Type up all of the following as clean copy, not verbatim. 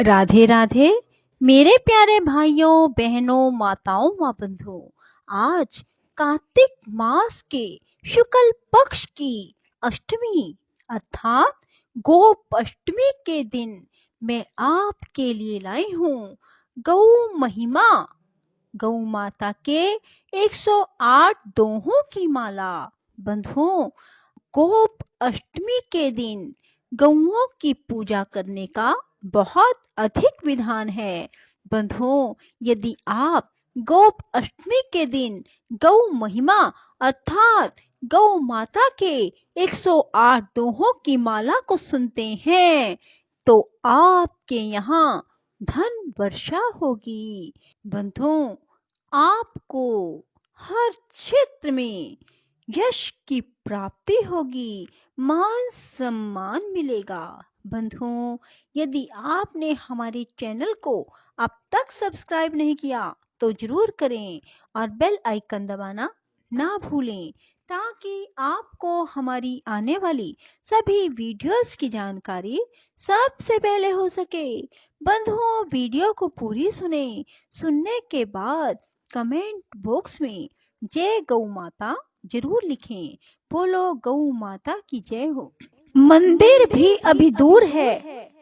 राधे राधे मेरे प्यारे भाइयों बहनों माताओं व बंधुओं। आज कार्तिक मास के शुक्ल पक्ष की अष्टमी अर्थात गोप अष्टमी के दिन मैं आपके लिए लाई हूँ गौ महिमा। गौ माता के 108 दोहों की माला। बंधुओं, गोप अष्टमी के दिन गौओं की पूजा करने का बहुत अधिक विधान है। बंधुओं, यदि आप गोप अष्टमी के दिन गौ महिमा अर्थात गौ माता के 108 दोहों की माला को सुनते हैं तो आपके यहाँ धन वर्षा होगी। बंधुओं, आपको हर क्षेत्र में यश की प्राप्ति होगी, मान सम्मान मिलेगा। बंधुओं, यदि आपने हमारे चैनल को अब तक सब्सक्राइब नहीं किया तो जरूर करें और बेल आइकन दबाना ना भूलें ताकि आपको हमारी आने वाली सभी वीडियोस की जानकारी सबसे पहले हो सके। बंधुओं, वीडियो को पूरी सुने। सुनने के बाद कमेंट बॉक्स में जय गौ माता जरूर लिखें। बोलो गौ माता की जय हो। मंदिर भी अभी दूर है,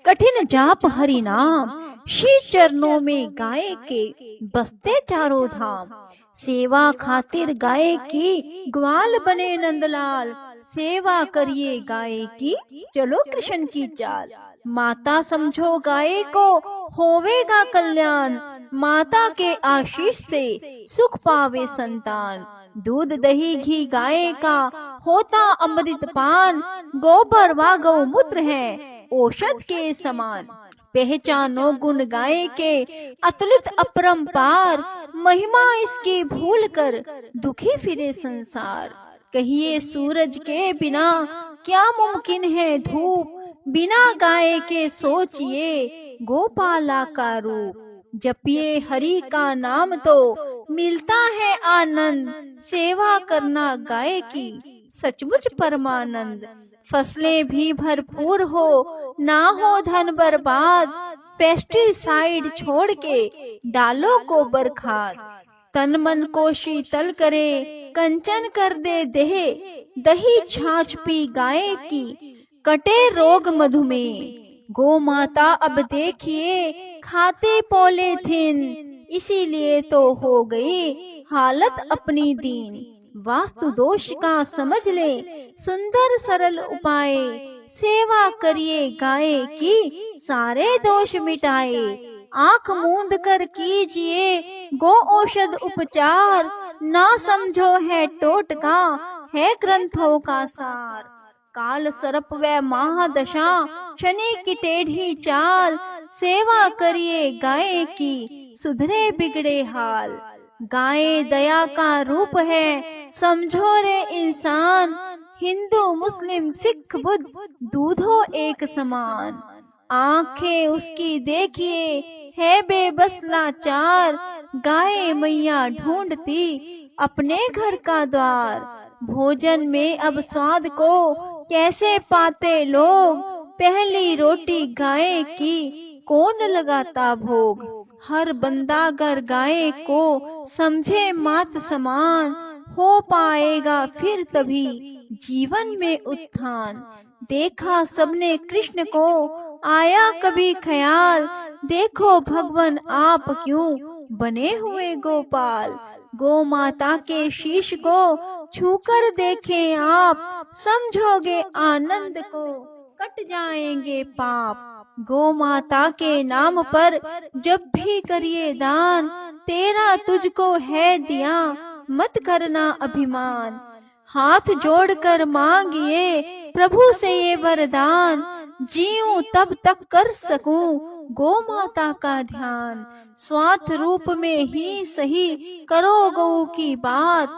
कठिन जाप हरि नाम, श्री चरणों में गाय के बसते चारों धाम। सेवा खातिर गाय की ग्वाल बने नंदलाल, सेवा करिए गाय की चलो कृष्ण की चाल। माता समझो गाय को होवेगा कल्याण, माता के आशीष से सुख पावे संतान। दूध दही घी गाय का होता अमृत पान, गोबर व गौमूत्र है औषध के समान। पहचानो गुण गाय के अतुलित अपरंपार, महिमा इसकी भूल कर दुखी फिरे संसार। कहिए सूरज के बिना क्या मुमकिन है धूप, बिना गाय के सोचिए गोपाला का रूप। जपिए हरि का नाम तो मिलता है आनंद, सेवा करना गाय की सचमुच परमानंद। फसलें भी भरपूर हो ना हो धन बर्बाद, पेस्टिसाइड छोड़ के डालो गोबर खाद। तन मन को शीतल करे कंचन कर दे देह, दही छाछ पी गाय की कटे रोग मधुमेह। गो माता अब देखिए खाते पॉलीथिन, इसीलिए तो हो गई हालत अपनी दीन। वास्तु दोष का समझ ले सुंदर सरल उपाय, सेवा करिए गाय की सारे दोष मिटाए। आंख मूंद कर कीजिए गो औषध उपचार, ना समझो है टोटका है ग्रंथों का सार। काल सर्प व महादशा शनि की टेढ़ी चाल, सेवा करिए गाय की सुधरे बिगड़े हाल। गाय दया का रूप है समझो रे इंसान, हिंदू मुस्लिम सिख बुद्ध दूधो एक समान। आंखें उसकी देखिए है बेबस लाचार, गाय मैया ढूंढती अपने घर का द्वार। भोजन में अब स्वाद को कैसे पाते लोग, पहली रोटी गाय की कौन लगाता भोग। हर बंदा घर गाय को समझे मात समान, हो पाएगा फिर तभी जीवन में उत्थान। देखा सबने कृष्ण को आया कभी ख्याल, देखो भगवान आप क्यों बने हुए गोपाल। गो माता के शीश को छूकर देखें आप, समझोगे आनंद को कट जाएंगे पाप। गो माता के नाम पर जब भी करिए दान, तेरा तुझको है दिया मत करना अभिमान। हाथ जोड़कर मांगिए प्रभु से ये वरदान, जीऊं तब तक कर सकूं गो माता का ध्यान। स्वार्थ रूप में ही सही करो गौ की बात,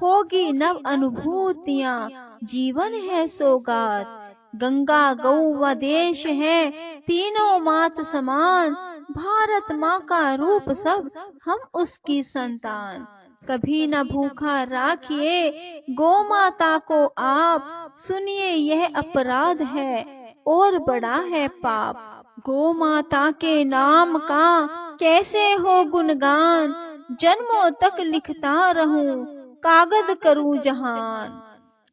होगी नव अनुभूतियां जीवन है सौगात। गंगा गौ व देश है तीनों मात समान, भारत माँ का रूप सब हम उसकी संतान। कभी न भूखा राखिए गौ माता को आप, सुनिए यह अपराध है और बड़ा है पाप। गो माता के नाम का कैसे हो गुणगान, जन्मों तक लिखता रहूं, कागज करूं जहान।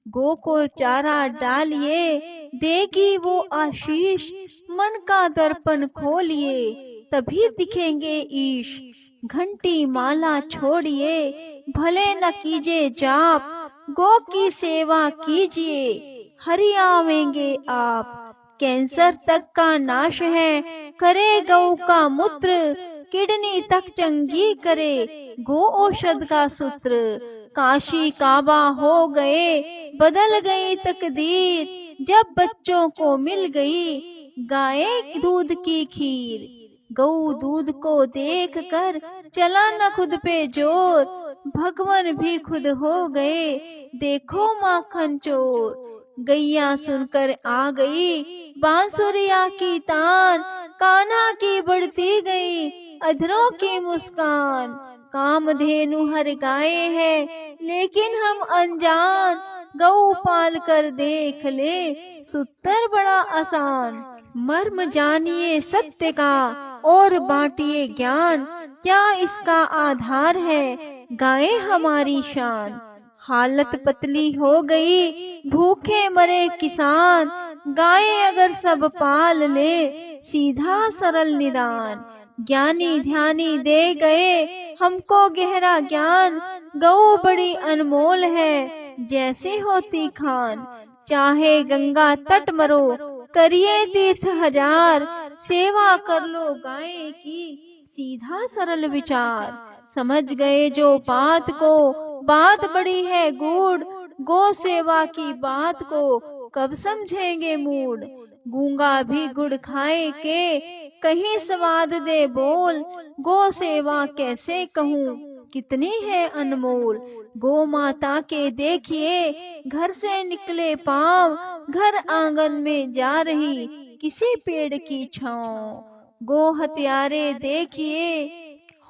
गो को चारा डालिए, देगी वो आशीष, मन का दर्पण खोलिए, तभी दिखेंगे ईश। घंटी माला छोड़िए, भले न कीजिए जाप, गो की सेवा कीजिए, हरि आवेंगे आप। कैंसर तक का नाश है, करे गौ का मूत्र, किडनी तक चंगी करे, गो औषध का सूत्र। काशी काबा हो गए, बदल गई तकदीर, जब बच्चों को मिल गई गाय दूध की खीर। गऊ दूध को देख कर चला न खुद पे जोर, भगवान भी खुद हो गए, देखो माखन चोर। गैया सुनकर आ गई बांसुरिया की तान, कान्हा की बढ़ती गई अधरों की मुस्कान। कामधेनु हर गाय है, लेकिन हम अनजान, गऊ पाल कर देख ले, सूत्र बड़ा आसान। मर्म जानिए सत्य का और बांटिए ज्ञान, क्या इसका आधार है गाय हमारी शान। हालत पतली हो गई, भूखे मरे किसान, गाय अगर सब पाल ले, सीधा सरल निदान। ज्ञानी ध्यानी दे गए हमको गहरा ज्ञान, गऊ बड़ी अनमोल है जैसे होती खान। चाहे गंगा तट मरो, करिए तीर्थ हजार, सेवा कर लो गाय की, सीधा सरल विचार। समझ गए जो बात को, बात बड़ी है गूढ़, गो सेवा की बात को कब समझेंगे मूड। गूंगा भी गुड़ खाए के कहीं स्वाद दे बोल, गो सेवा कैसे कहूँ कितनी है अनमोल। गो माता के देखिए घर से निकले पाँव, घर आंगन में जा रही किसी पेड़ की छाँव। गो हत्यारे देखिए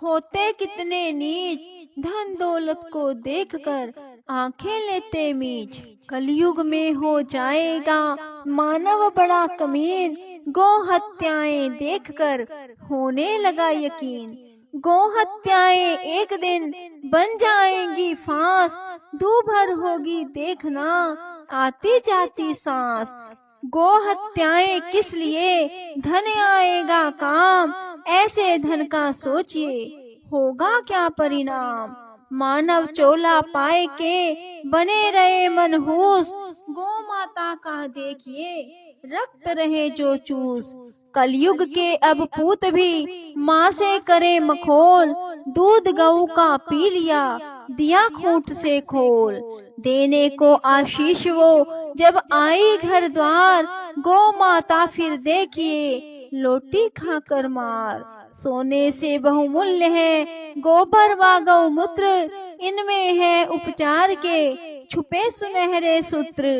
होते कितने नीच, धन दौलत को देखकर आंखें लेते मीच। कलयुग में हो जाएगा मानव बड़ा कमीन, गो हत्याएं देखकर होने लगा यकीन। गो हत्याएं एक दिन बन जाएंगी फांस, दूभर होगी देखना आती जाती सांस। गो हत्याएं किस लिए, धन आएगा काम, ऐसे धन का सोचिए होगा क्या परिणाम। मानव चोला पाए के बने रहे मनहूस, गो माता का देखिए रक्त रहे जो चूस। कलयुग के अब पूत भी माँ से करे मखोल, दूध गऊ का पी लिया दिया खूंट से खोल। देने को आशीष वो जब आई घर द्वार, गो माता फिर देखिए लोटी खाकर मार। सोने से बहुमूल्य है गोबर व गौमूत्र, इनमें है उपचार के छुपे सुनहरे सूत्र।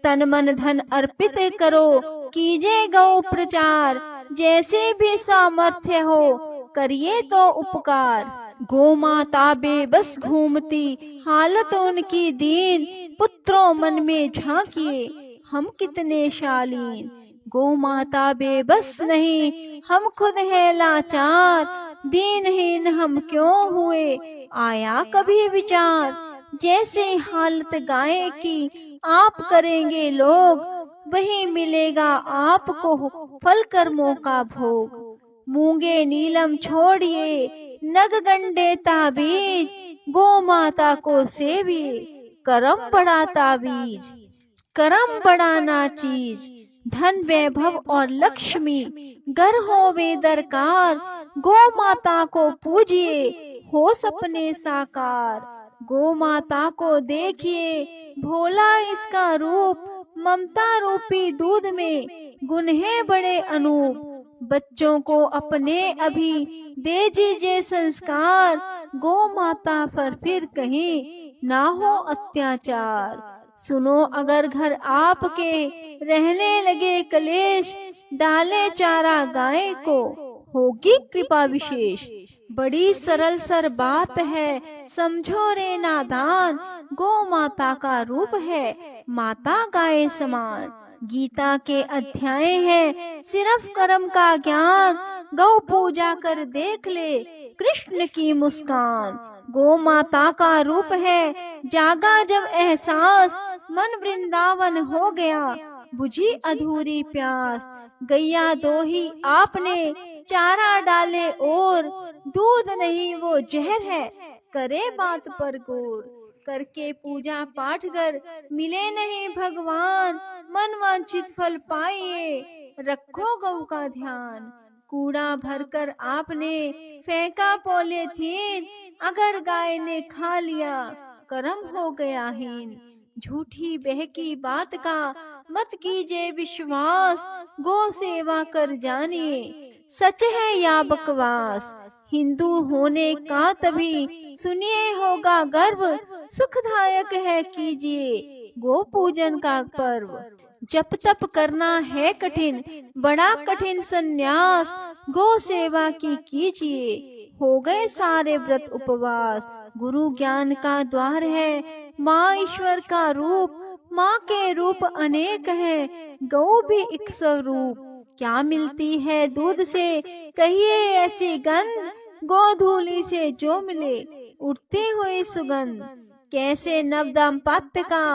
तन मन धन अर्पित करो कीजिए गौ प्रचार, जैसे भी सामर्थ्य हो करिए तो उपकार। गो माता बेबस घूमती हालत उनकी दीन, पुत्रों मन में झांकिए हम कितने शालीन। गो माता बेबस नहीं हम खुद है लाचार, दीनहीन हम क्यों हुए आया कभी विचार। जैसे हालत गाय की आप करेंगे लोग, वही मिलेगा आपको फल कर्मों का भोग। मूंगे नीलम छोड़िए नग गंडे ताबीज, गो माता को सेविए करम बड़ा ताबीज। करम बढ़ाना चीज, धन वैभव और लक्ष्मी गर होवे दरकार, गो माता को पूजिए हो सपने साकार। गो माता को देखिए भोला इसका रूप, ममता रूपी दूध में गुण है बड़े अनूप। बच्चों को अपने अभी दे दीजिए संस्कार, गो माता पर फिर कहीं ना हो अत्याचार। सुनो अगर घर आपके रहने लगे कलेश, डाले चारा गाय को होगी कृपा विशेष। बड़ी सरल सर बात है समझो रे नादान, गो माता का रूप है माता गाय समान। गीता के अध्याय है सिर्फ कर्म का ज्ञान। गौ पूजा कर देख ले कृष्ण की मुस्कान। गौ माता का रूप है जागा जब एहसास, मन वृंदावन हो गया बुझी अधूरी प्यास। गैया दो ही आपने चारा डाले और, दूध नहीं वो जहर है करे बात पर गौर। करके पूजा पाठ कर मिले नहीं भगवान, मन वांछित फल पाइए रखो गौ का ध्यान। कूड़ा भरकर आपने फेंका पॉलीथीन, अगर गाय ने खा लिया कर्म हो गया हीन। झूठी बहकी बात का मत कीजिए विश्वास, गौ सेवा कर जानिए सच है या बकवास। हिंदू होने का तभी सुनिए होगा गर्व, सुखदायक है कीजिए गो पूजन का पर्व। जप तप करना है कठिन बड़ा कठिन संन्यास, गो सेवा की कीजिए हो गए सारे व्रत उपवास। गुरु ज्ञान का द्वार है माँ ईश्वर का रूप, माँ के रूप अनेक है गौ भी एक स्वरूप। क्या मिलती है दूध से कहिए ऐसी गंध, गोधूली से जो मिले उठती हुई सुगंध। कैसे नव दाम्पत्य का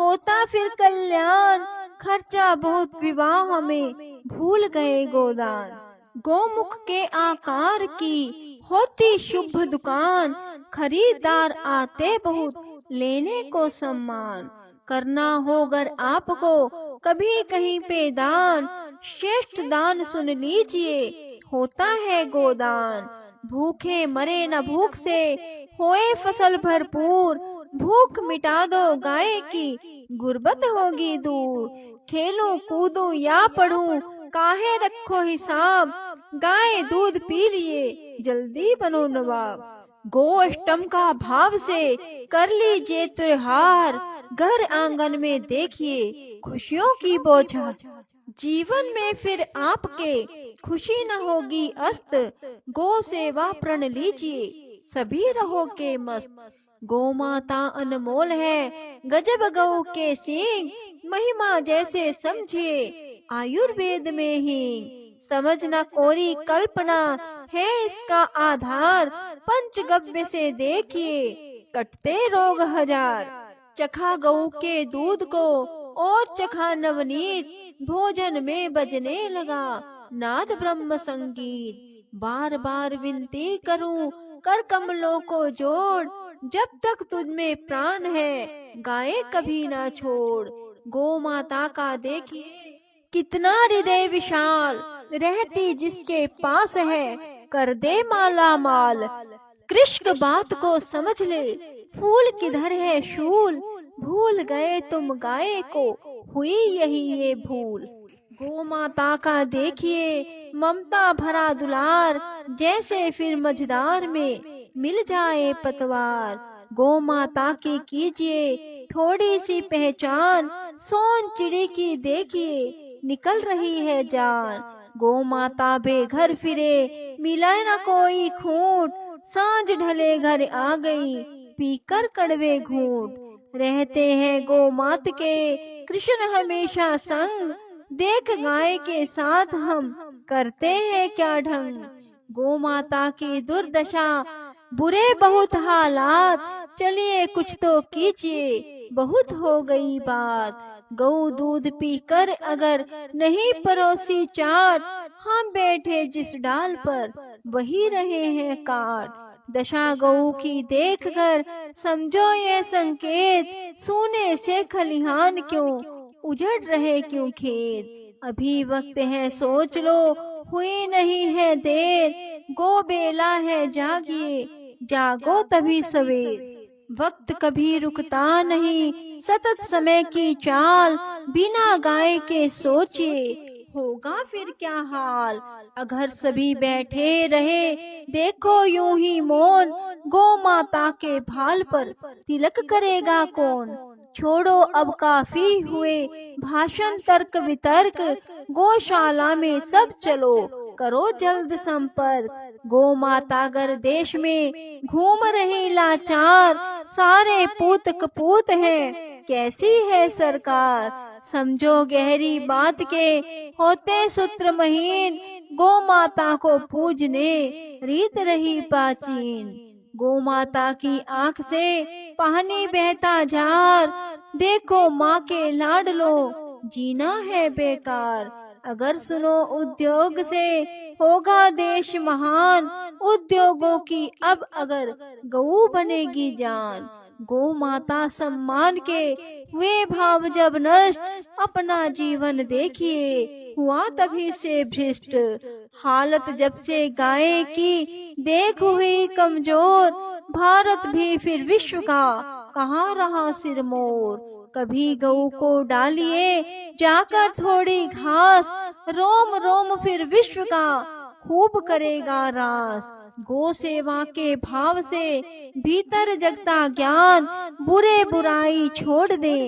होता फिर कल्याण, खर्चा बहुत विवाह में भूल गए गोदान। गोमुख के आकार की होती शुभ दुकान, खरीदार आते बहुत लेने को सम्मान। करना होगर आपको कभी कहीं पे दान, श्रेष्ठ दान सुन लीजिए होता है गोदान। भूखे मरे न भूख से होए फसल भरपूर, भूख मिटा दो गाय की गुर्बत होगी दूर। खेलूं कूदूं या पढ़ूं काहे रखो हिसाब, गाय दूध पी लिए जल्दी बनो नवाब। गो अष्टम का भाव से कर लीजिए त्योहार, घर आंगन में देखिए खुशियों की बौछार। जीवन में फिर आपके खुशी न होगी अस्त, गो सेवा प्रण लीजिए सभी रहोगे मस्त। गौ माता अनमोल है गजब गौ के सींग, महिमा जैसे समझिए आयुर्वेद में ही। समझ न कोरी कल्पना है इसका आधार, पंचगव्य से देखिए कटते रोग हजार। चखा गऊ के दूध को और चखा नवनीत, भोजन में बजने लगा नाद ब्रह्म संगीत। बार बार विनती करूं कर कमलों को जोड़, जब तक तुझ में प्राण है गाये कभी ना छोड़। गौ माता का देखिए कितना हृदय विशाल, रहती जिसके पास है कर दे माला माल। कृष्ण बात को समझ ले फूल किधर है शूल, भूल गए तुम गाय को हुई यही ये भूल। गौ माता का देखिए ममता भरा दुलार, जैसे फिर मझदार में मिल जाए पतवार। गौ माता की कीजिए थोड़ी सी पहचान, सोन चिड़ी की देखिए निकल रही है जान। गौ माता बेघर फिरे मिला न कोई खूंट, सांझ ढले घर आ गई पीकर कड़वे घूंट। रहते हैं गौ मात के कृष्ण हमेशा संग, देख गाय के साथ हम करते हैं क्या ढंग। गौ माता की दुर्दशा बुरे बहुत हालात, चलिए कुछ तो कीजिए बहुत हो गई बात। गौ दूध पीकर अगर नहीं परोसी चाट, हम बैठे जिस डाल पर वही रहे हैं काट। दशा गऊ की देख कर समझो ये संकेत, सोने से खलिहान क्यों उजड़ रहे क्यों खेत। अभी वक्त है सोच लो हुई नहीं है देर, गो बेला है जागिए जागो तभी सवेर। वक्त कभी रुकता नहीं सतत समय की चाल, बिना गाय के सोचिए होगा फिर क्या हाल। अगर सभी बैठे रहे देखो यूं ही मौन, गौ माता के भाल पर तिलक करेगा कौन। छोड़ो अब काफी हुए भाषण तर्क वितर्क, गौशाला में सब चलो करो जल्द संपर्क। गौ माता गर देश में घूम रही लाचार, सारे पूत कपूत हैं कैसी है सरकार। समझो गहरी बात के होते सूत्र महीन, गौ माता को पूजने रीत रही प्राचीन। गौ माता की आंख से पानी बहता जार, देखो माँ के लाडलो जीना है बेकार। अगर सुनो उद्योग से होगा देश महान, उद्योगों की अब अगर गऊ बनेगी जान। गौ माता सम्मान के हुए भाव जब नष्ट, अपना जीवन देखिए हुआ तभी से भ्रष्ट। हालत जब से गाय की देख हुई कमजोर, भारत भी फिर विश्व का कहाँ रहा सिरमौर। कभी गऊ को डालिए जाकर थोड़ी घास, रोम रोम फिर विश्व का खूब करेगा रास। गो सेवा के भाव से भीतर जगता ज्ञान, बुरे बुराई छोड़ दे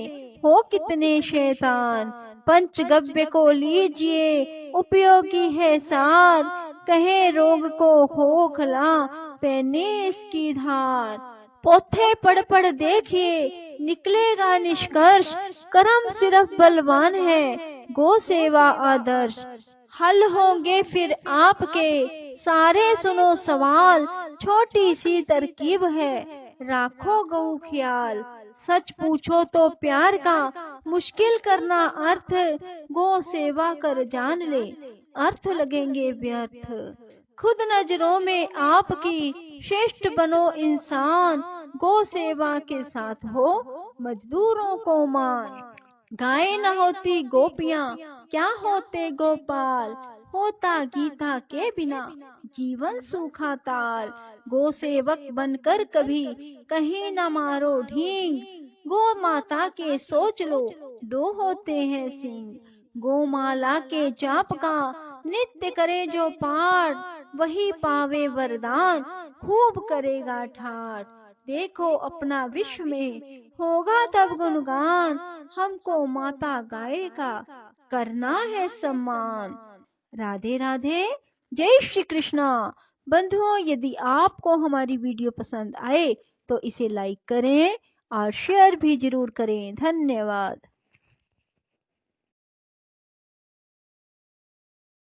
हो कितने शैतान। पंचगव्य को लीजिए उपयोगी है सार, कहे रोग को खोखला पहने इसकी धार। पोथे पढ़ पढ़ देखिए निकलेगा निष्कर्ष, कर्म सिर्फ बलवान है गो सेवा आदर्श। हल होंगे फिर आपके सारे सुनो सवाल, छोटी सी तरकीब है राखो गौ ख्याल। सच पूछो तो प्यार का मुश्किल करना अर्थ, गो सेवा कर जान ले अर्थ लगेंगे व्यर्थ। खुद नजरों में आपकी श्रेष्ठ बनो इंसान, गो सेवा के साथ हो मजदूरों को मान। गाय न होती गोपियाँ क्या होते गोपाल, होता गीता के बिना जीवन सूखा ताल। गो सेवक बनकर कभी कहीं न मारो ढींग, गो माता के सोच लो दो होते हैं सींग। गो माला के जाप का नित्य करे जो पाठ, वही पावे वरदान खूब करेगा ठाठ। देखो अपना विश्व में होगा तब गुणगान, हमको माता गाय का करना है सम्मान। राधे राधे, जय श्री कृष्णा। बंधुओं, यदि आपको हमारी वीडियो पसंद आए तो इसे लाइक करें और शेयर भी जरूर करें। धन्यवाद।